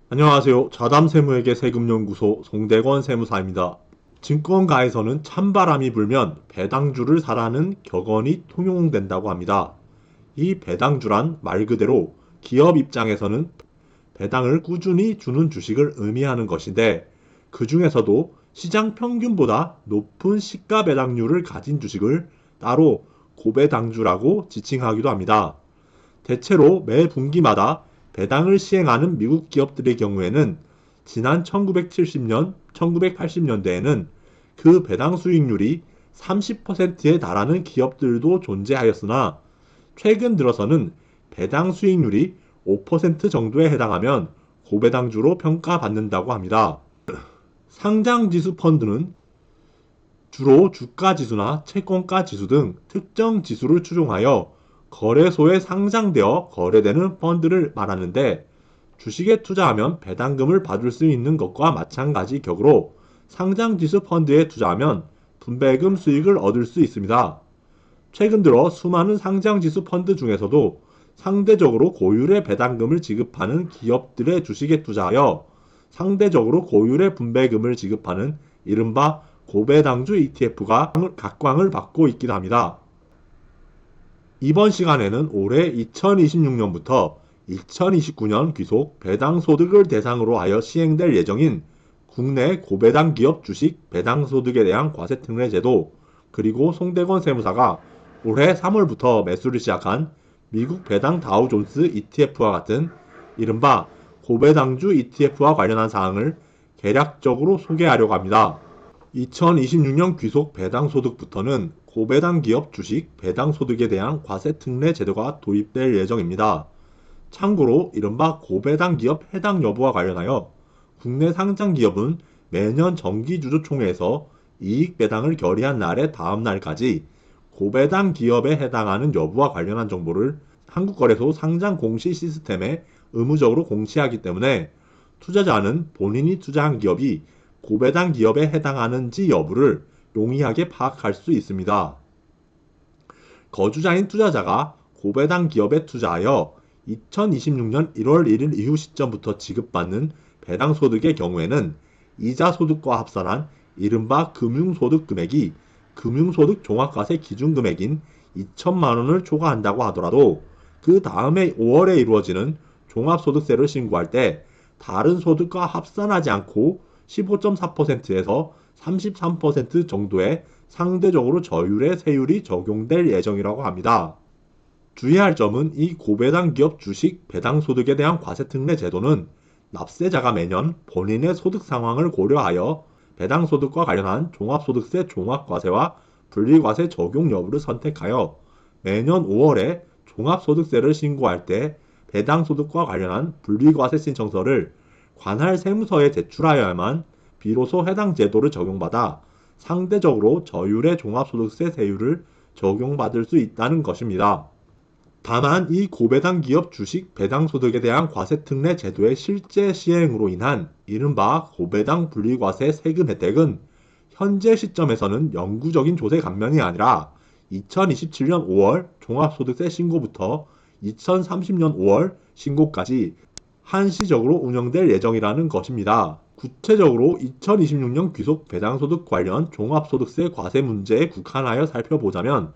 안녕하세요. 자담세무회계 세금연구소 송대건 세무사입니다. 증권가에서는 찬바람이 불면 배당주를 사라는 격언이 통용된다고 합니다. 이 배당주란 말 그대로 기업 입장에서는 배당을 꾸준히 주는 주식을 의미하는 것인데, 그 중에서도 시장 평균보다 높은 시가 배당률을 가진 주식을 따로 고배당주라고 지칭하기도 합니다. 대체로 매 분기마다 배당을 시행하는 미국 기업들의 경우에는 지난 1970년, 1980년대에는 그 배당 수익률이 30%에 달하는 기업들도 존재하였으나, 최근 들어서는 배당 수익률이 5% 정도에 해당하면 고배당주로 평가받는다고 합니다. 상장지수 펀드는 주로 주가지수나 채권가지수 등 특정 지수를 추종하여 거래소에 상장되어 거래되는 펀드를 말하는데, 주식에 투자하면 배당금을 받을 수 있는 것과 마찬가지 격으로 상장지수 펀드에 투자하면 분배금 수익을 얻을 수 있습니다. 최근 들어 수많은 상장지수 펀드 중에서도 상대적으로 고율의 배당금을 지급하는 기업들의 주식에 투자하여 상대적으로 고율의 분배금을 지급하는 이른바 고배당주 ETF가 각광을 받고 있기도 합니다. 이번 시간에는 올해 2026년부터 2029년 귀속 배당소득을 대상으로 하여 시행될 예정인 국내 고배당 기업 주식 배당소득에 대한 과세특례 제도, 그리고 송대건 세무사가 올해 3월부터 매수를 시작한 미국 배당 다우존스 ETF와 같은 이른바 고배당주 ETF와 관련한 사항을 개략적으로 소개하려고 합니다. 2026년 귀속 배당소득부터는 고배당 기업 주식 배당소득에 대한 과세특례 제도가 도입될 예정입니다. 참고로 이른바 고배당 기업 해당 여부와 관련하여 국내 상장 기업은 매년 정기주주총회에서 이익 배당을 결의한 날의 다음 날까지 고배당 기업에 해당하는 여부와 관련한 정보를 한국거래소 상장 공시 시스템에 의무적으로 공시하기 때문에, 투자자는 본인이 투자한 기업이 고배당 기업에 해당하는지 여부를 용이하게 파악할 수 있습니다. 거주자인 투자자가 고배당 기업에 투자하여 2026년 1월 1일 이후 시점부터 지급받는 배당소득의 경우에는 이자소득과 합산한 이른바 금융소득 금액이 금융소득 종합과세 기준금액인 2천만 원을 초과한다고 하더라도, 그 다음해 5월에 이루어지는 종합소득세를 신고할 때 다른 소득과 합산하지 않고 15.4%에서 33% 정도의 상대적으로 저율의 세율이 적용될 예정이라고 합니다. 주의할 점은 이 고배당 기업 주식 배당소득에 대한 과세특례 제도는 납세자가 매년 본인의 소득 상황을 고려하여 배당소득과 관련한 종합소득세 종합과세와 분리과세 적용 여부를 선택하여 매년 5월에 종합소득세를 신고할 때 배당소득과 관련한 분리과세 신청서를 관할 세무서에 제출하여야만 비로소 해당 제도를 적용받아 상대적으로 저율의 종합소득세 세율을 적용받을 수 있다는 것입니다. 다만 이 고배당 기업 주식 배당소득에 대한 과세특례 제도의 실제 시행으로 인한 이른바 고배당 분리과세 세금 혜택은 현재 시점에서는 영구적인 조세 감면이 아니라 2027년 5월 종합소득세 신고부터 2030년 5월 신고까지 한시적으로 운영될 예정이라는 것입니다. 구체적으로 2026년 귀속 배당소득 관련 종합소득세 과세 문제에 국한하여 살펴보자면,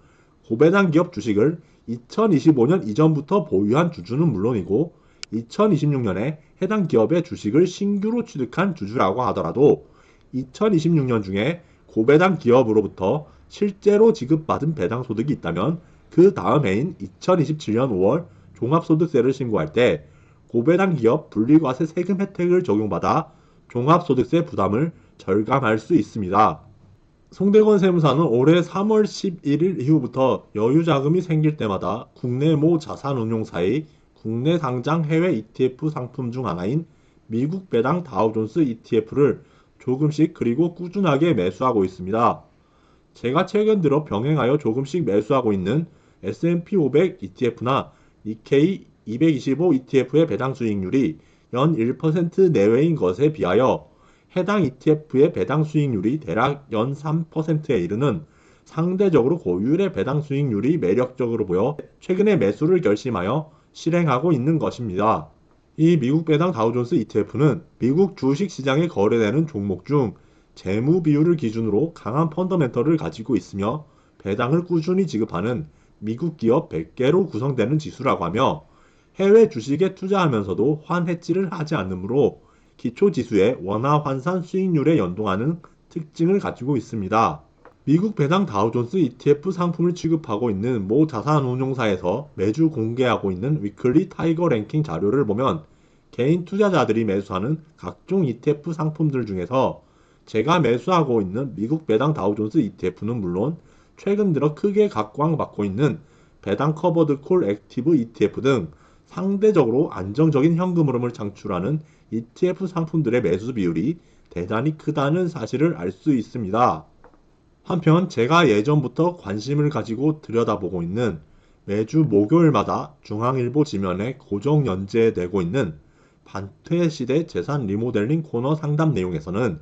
고배당 기업 주식을 2025년 이전부터 보유한 주주는 물론이고 2026년에 해당 기업의 주식을 신규로 취득한 주주라고 하더라도 2026년 중에 고배당 기업으로부터 실제로 지급받은 배당소득이 있다면 그 다음 해인 2027년 5월 종합소득세를 신고할 때 고배당 기업 분리과세 세금 혜택을 적용받아 종합소득세 부담을 절감할 수 있습니다. 송대건 세무사는 올해 3월 11일 이후부터 여유자금이 생길 때마다 국내 모 자산운용사의 국내 상장 해외 ETF 상품 중 하나인 미국 배당 다우존스 ETF를 조금씩 그리고 꾸준하게 매수하고 있습니다. 제가 최근 들어 병행하여 조금씩 매수하고 있는 S&P 500 ETF나 니케이 225 ETF의 배당 수익률이 연 1% 내외인 것에 비하여 해당 ETF의 배당 수익률이 대략 연 3%에 이르는 상대적으로 고율의 배당 수익률이 매력적으로 보여 최근에 매수를 결심하여 실행하고 있는 것입니다. 이 미국 배당 다우존스 ETF는 미국 주식시장에 거래되는 종목 중 재무 비율을 기준으로 강한 펀더멘털을 가지고 있으며 배당을 꾸준히 지급하는 미국 기업 100개로 구성되는 지수라고 하며 해외 주식에 투자하면서도 환해지를 하지 않으므로 기초 지수의 원화 환산 수익률에 연동하는 특징을 가지고 있습니다. 미국 배당 다우존스 ETF 상품을 취급하고 있는 모 자산운용사에서 매주 공개하고 있는 위클리 타이거 랭킹 자료를 보면 개인 투자자들이 매수하는 각종 ETF 상품들 중에서 제가 매수하고 있는 미국 배당 다우존스 ETF는 물론 최근 들어 크게 각광받고 있는 배당 커버드 콜 액티브 ETF 등 상대적으로 안정적인 현금 흐름을 창출하는 ETF 상품들의 매수 비율이 대단히 크다는 사실을 알 수 있습니다. 한편 제가 예전부터 관심을 가지고 들여다보고 있는 매주 목요일마다 중앙일보 지면에 고정 연재되고 있는 반퇴시대 재산 리모델링 코너 상담 내용에서는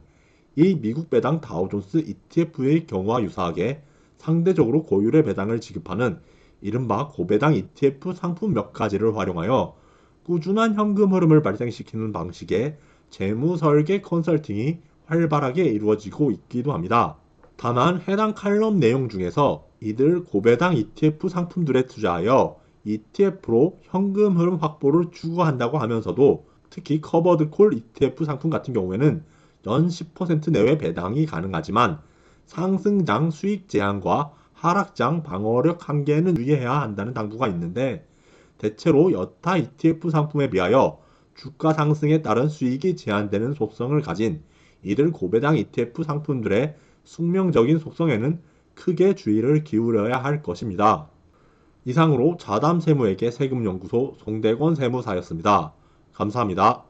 이 미국 배당 다우존스 ETF의 경우와 유사하게 상대적으로 고율의 배당을 지급하는 이른바 고배당 ETF 상품 몇 가지를 활용하여 꾸준한 현금 흐름을 발생시키는 방식의 재무 설계 컨설팅이 활발하게 이루어지고 있기도 합니다. 다만 해당 칼럼 내용 중에서 이들 고배당 ETF 상품들에 투자하여 ETF로 현금 흐름 확보를 추구한다고 하면서도 특히 커버드 콜 ETF 상품 같은 경우에는 연 10% 내외 배당이 가능하지만 상승장 수익 제한과 하락장 방어력 한계는 유의해야 한다는 당부가 있는데 대체로 여타 ETF 상품에 비하여 주가 상승에 따른 수익이 제한되는 속성을 가진 이들 고배당 ETF 상품들의 숙명적인 속성에는 크게 주의를 기울여야 할 것입니다. 이상으로 자담세무에게 세금연구소 송대권 세무사였습니다. 감사합니다.